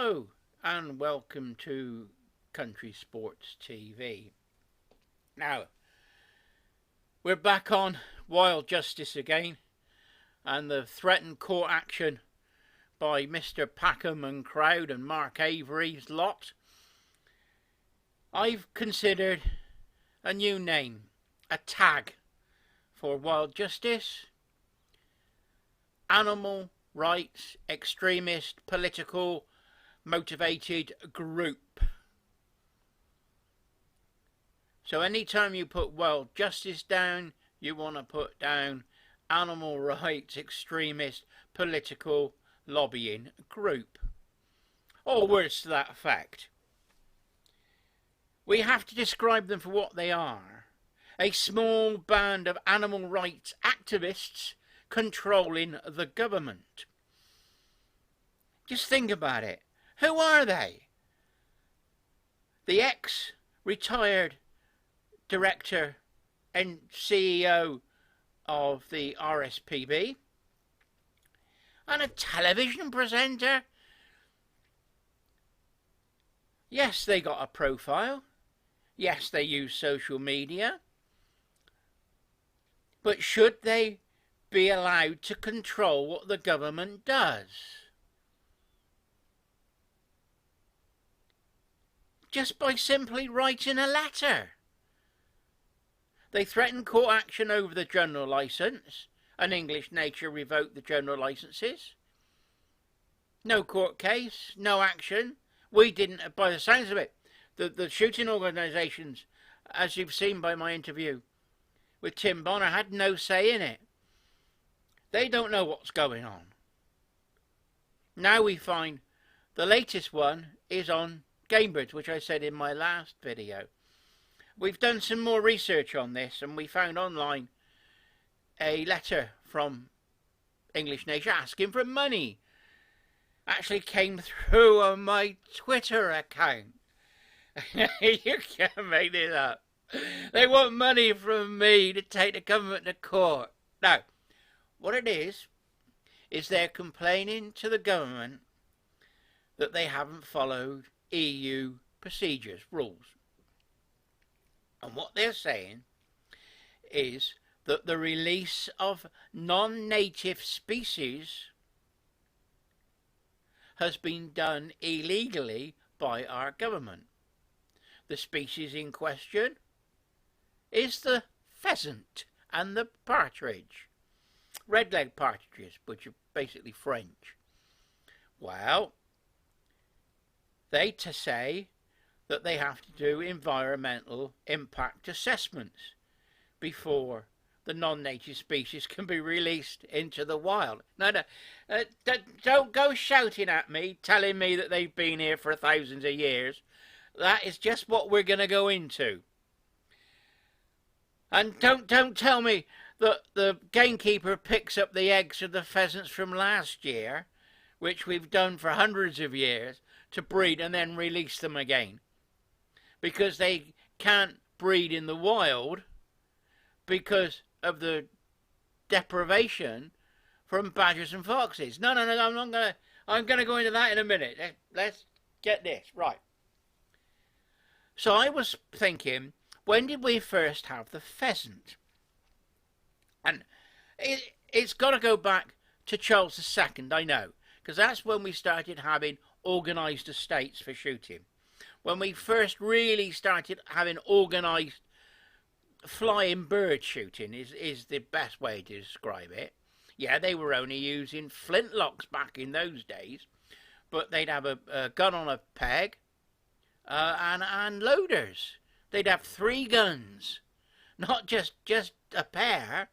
Hello and welcome to Country Sports TV. Now, we're back on Wild Justice again and the threatened court action by Mr. Packham and crowd and Mark Avery's lot. I've considered a new name, a tag for Wild Justice: animal rights extremist political motivated group. So anytime you put Wild Justice down, you want to put down animal rights extremist political lobbying group, or words to that effect. We have to describe them for what they are: a small band of animal rights activists controlling the government. Just think about it. Who are they? The ex-retired director and CEO of the RSPB, and a television presenter. Yes, they got a profile. Yes, they use social media. But should they be allowed to control what the government does? Just by simply writing a letter. They threatened court action over the general licence. An English nature revoked the general licences. No court case, no action. We didn't, by the sounds of it, the shooting organisations, as you've seen by my interview with Tim Bonner, had no say in it. They don't know what's going on. Now we find the latest one is on game birds, which I said in my last video. We've done some more research on this, and we found online a letter from English Nature asking for money. Actually came through on my Twitter account. You can't make this up. They want money from me to take the government to court. Now, what it is they're complaining to the government that they haven't followed EU procedures, rules. And what they're saying is that the release of non-native species has been done illegally by our government. The species in question is the pheasant and the partridge. Red-legged partridges, which are basically French. Well, they say that they have to do environmental impact assessments before the non-native species can be released into the wild. No, don't go shouting at me, telling me that they've been here for thousands of years. That is just what we're going to go into. And don't tell me that the gamekeeper picks up the eggs of the pheasants from last year, which we've done for hundreds of years, to breed and then release them again. Because they can't breed in the wild because of the deprivation from badgers and foxes. No, I'm gonna go into that in a minute. Let's get this right. So I was thinking, when did we first have the pheasant? And it's got to go back to Charles II, I know, because that's when we started having organised estates for shooting. When we first really started having organised flying bird shooting is the best way to describe it. Yeah, they were only using flintlocks back in those days, but they'd have a gun on a peg and loaders. They'd have 3 guns, not just a pair.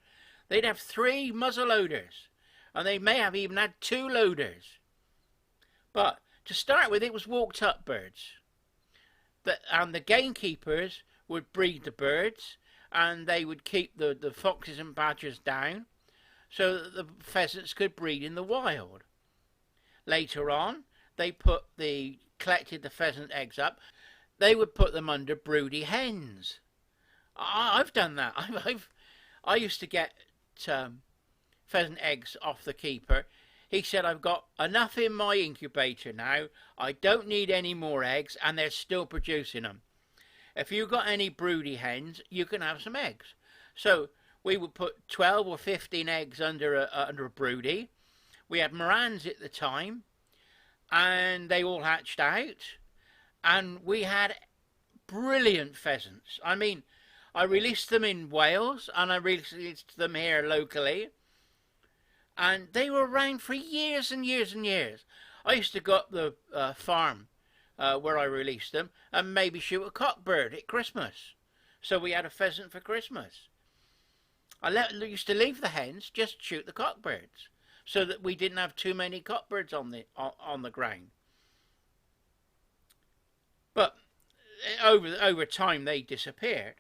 They'd have 3 muzzle loaders, and they may have even had 2 loaders. But to start with, it was walked up birds. And the gamekeepers would breed the birds, and they would keep the foxes and badgers down so that the pheasants could breed in the wild. Later on, they collected the pheasant eggs up. They would put them under broody hens. I've done that. I used to get pheasant eggs off the keeper He said, I've got enough in my incubator now. I don't need any more eggs, and they're still producing them. If you've got any broody hens, you can have some eggs. So we would put 12 or 15 eggs under a broody. We had Morans at the time, and they all hatched out. And we had brilliant pheasants. I mean, I released them in Wales, and I released them here locally. And they were around for years and years and years. I used to go up the farm where I released them and maybe shoot a cockbird at Christmas. So we had a pheasant for Christmas. I used to leave the hens, just shoot the cockbirds, so that we didn't have too many cockbirds on the ground. But over time they disappeared.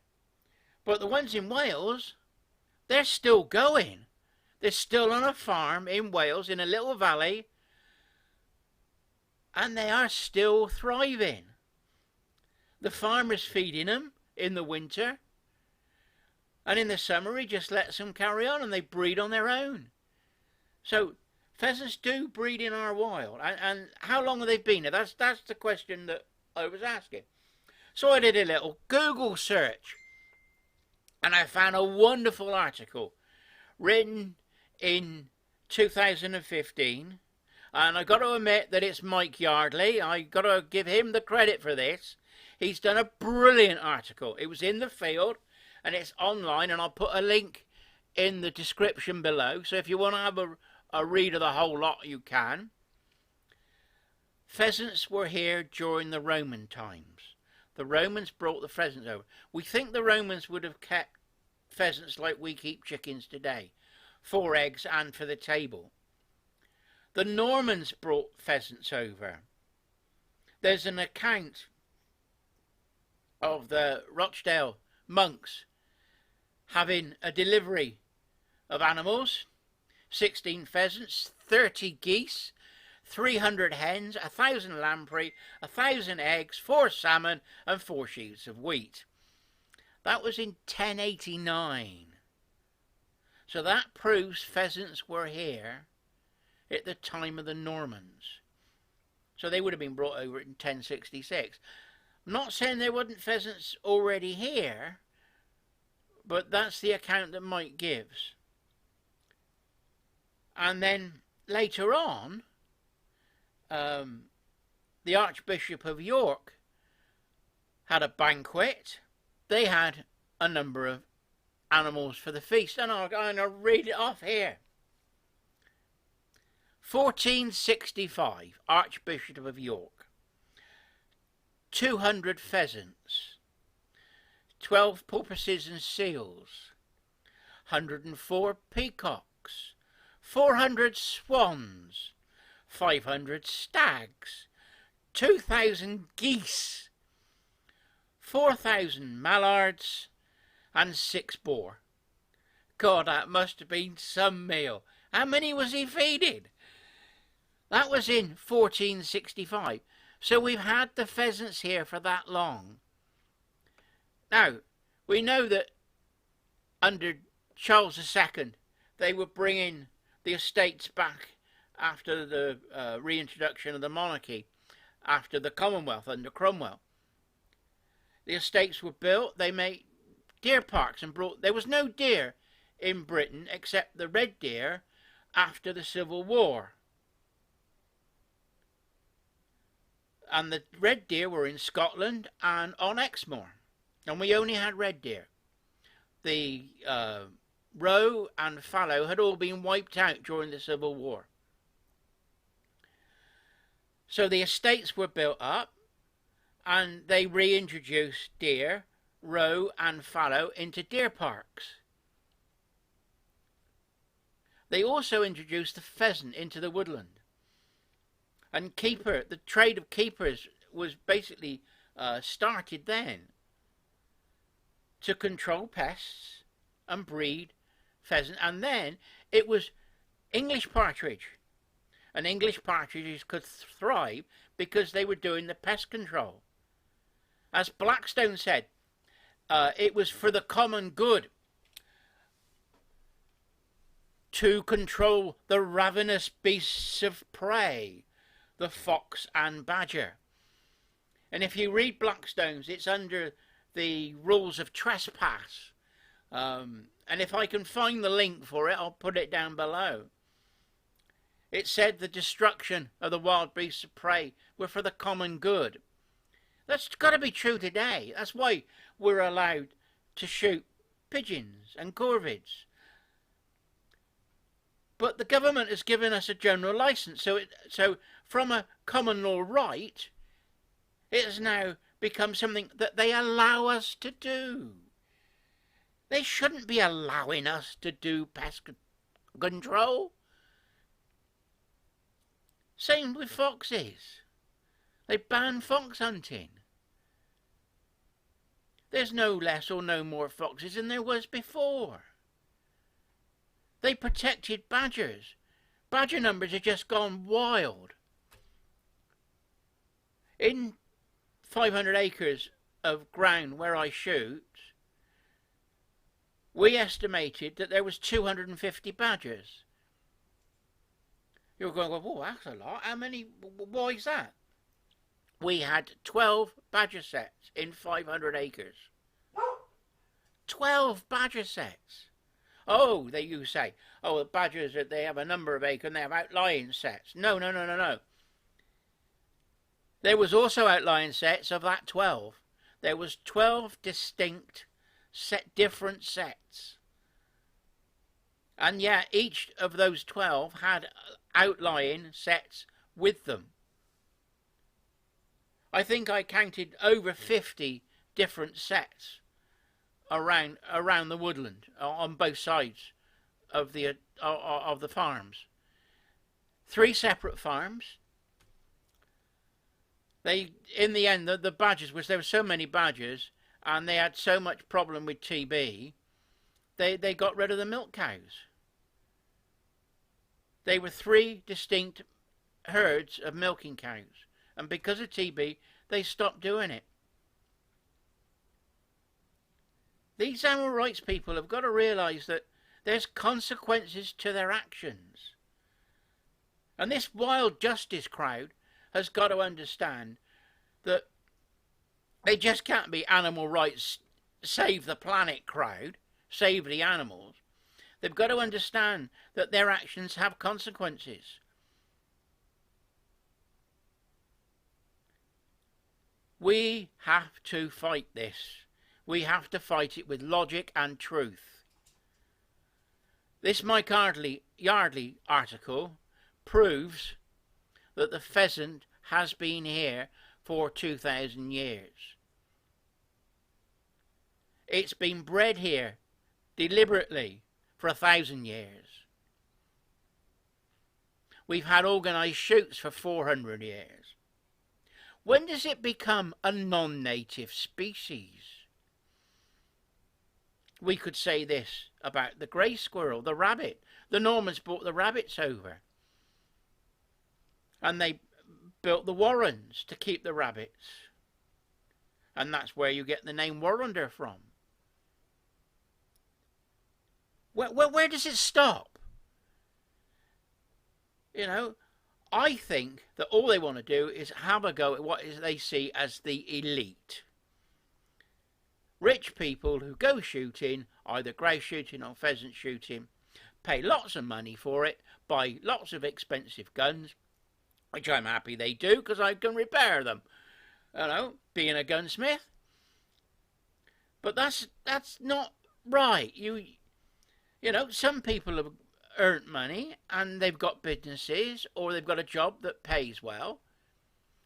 But the ones in Wales, they're still going. They're still on a farm in Wales, in a little valley, and they are still thriving. The farmer's feeding them in the winter, and in the summer he just lets them carry on, and they breed on their own. So pheasants do breed in our wild, and how long have they been there? That's the question that I was asking. So I did a little Google search, and I found a wonderful article written in 2015, and I got to admit that it's Mike Yardley. I got to give him the credit for this. He's done a brilliant article. It was in the field, and it's online, and I'll put a link in the description below, so if you want to have a read of the whole lot, you can. Pheasants were here during the Roman times. The Romans brought the pheasants over. We think the Romans would have kept pheasants like we keep chickens today, for eggs and for the table. The Normans brought pheasants over. There's an account of the Rochdale monks having a delivery of animals: 16 pheasants, 30 geese, 300 hens, 1,000 lamprey, 1,000 eggs, 4 salmon, and 4 sheaves of wheat. That was in 1089. So that proves pheasants were here at the time of the Normans. So they would have been brought over in 1066. I'm not saying there wasn't pheasants already here, but that's the account that Mike gives. And then later on, the Archbishop of York had a banquet. They had a number of animals for the feast, and I'm going to read it off here. 1465, Archbishop of York. 200 pheasants, 12 porpoises and seals, 104 peacocks, 400 swans, 500 stags, 2,000 geese, 4,000 mallards, and 6 boar. God, that must have been some meal. How many was he feeding? That was in 1465. So we've had the pheasants here for that long. Now, we know that under Charles II, they were bringing the estates back after the reintroduction of the monarchy, after the Commonwealth under Cromwell. The estates were built, they made deer parks and brought... There was no deer in Britain except the red deer after the Civil War. And the red deer were in Scotland and on Exmoor. And we only had red deer. The roe and fallow had all been wiped out during the Civil War. So the estates were built up, and they reintroduced deer, roe and fallow into deer parks. They also introduced the pheasant into the woodland. And the trade of keepers was basically started then to control pests and breed pheasant. And then it was English partridge. And English partridges could thrive because they were doing the pest control. As Blackstone said, it was for the common good. to control the ravenous beasts of prey, the fox and badger. And if you read Blackstone's, it's under the rules of trespass. And if I can find the link for it, I'll put it down below. It said the destruction of the wild beasts of prey were for the common good. That's got to be true today. That's why we're allowed to shoot pigeons and corvids. But the government has given us a general licence, so from a common law right, it has now become something that they allow us to do. They shouldn't be allowing us to do pest control. Same with foxes. They ban fox hunting. There's no less or no more foxes than there was before. They protected badgers. Badger numbers have just gone wild. In 500 acres of ground where I shoot, we estimated that there was 250 badgers. You're going, well, that's a lot. How many? Why is that? We had 12 badger sets in 500 acres. 12 badger sets. Oh, you say, oh, the badgers, they have a number of acres and they have outlying sets. No. There was also outlying sets of that 12. There was 12 distinct different sets. And yet each of those 12 had outlying sets with them. I think I counted over 50 different sets around the woodland on both sides of the farms. 3 separate farms. In the end, the badgers, there were so many badgers and they had so much problem with TB, they got rid of the milk cows. They were 3 distinct herds of milking cows, and because of TB, they stopped doing it. These animal rights people have got to realise that there's consequences to their actions. And this wild justice crowd has got to understand that they just can't be animal rights, save the planet crowd, save the animals. They've got to understand that their actions have consequences. We have to fight this. We have to fight it with logic and truth. This Mike Yardley article proves that the pheasant has been here for 2,000 years. It's been bred here deliberately for 1,000 years. We've had organised shoots for 400 years. When does it become a non-native species? We could say this about the grey squirrel, the rabbit. The Normans brought the rabbits over. And they built the warrens to keep the rabbits. And that's where you get the name warrender from. Where does it stop? You know, I think that all they want to do is have a go at what they see as the elite. Rich people who go shooting, either grouse shooting or pheasant shooting, pay lots of money for it, buy lots of expensive guns, which I'm happy they do because I can repair them. You know, being a gunsmith. But that's not right. You know, some people have earned money and they've got businesses or they've got a job that pays well.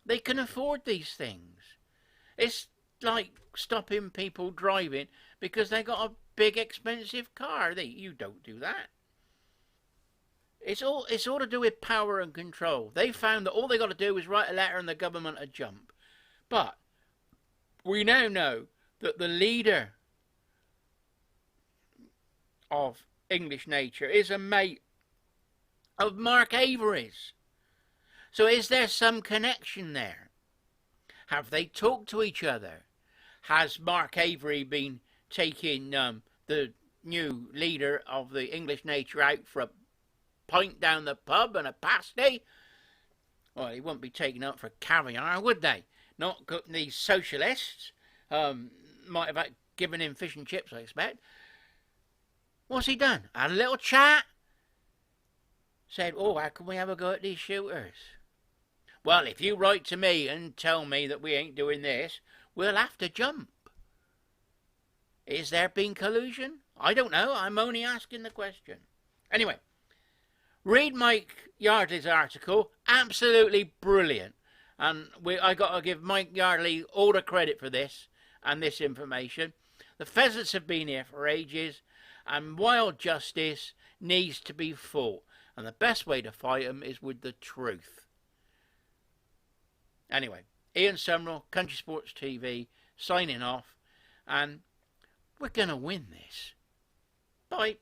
They can afford these things. It's like stopping people driving because they got a big expensive car. You don't do that. It's all to do with power and control. They found that all they got to do is write a letter and the government would jump. But we now know that the leader of English nature is a mate of Mark Avery's. So is there some connection there? Have they talked to each other? Has Mark Avery been taking the new leader of the English nature out for a pint down the pub and a pasty, well, he wouldn't be taken up for caviar, would they? Not these socialists. Might have given him fish and chips, I expect. What's he done? Had a little chat. Said, oh, how can we have a go at these shooters? Well, if you write to me and tell me that we ain't doing this, we'll have to jump. Is there been collusion? I don't know. I'm only asking the question. Anyway, read Mike Yardley's article. Absolutely brilliant. And I got to give Mike Yardley all the credit for this and this information. The pheasants have been here for ages, and wild justice needs to be fought. And the best way to fight them is with the truth. Anyway, Ian Sumrall, Country Sports TV, signing off. And we're going to win this. Bye.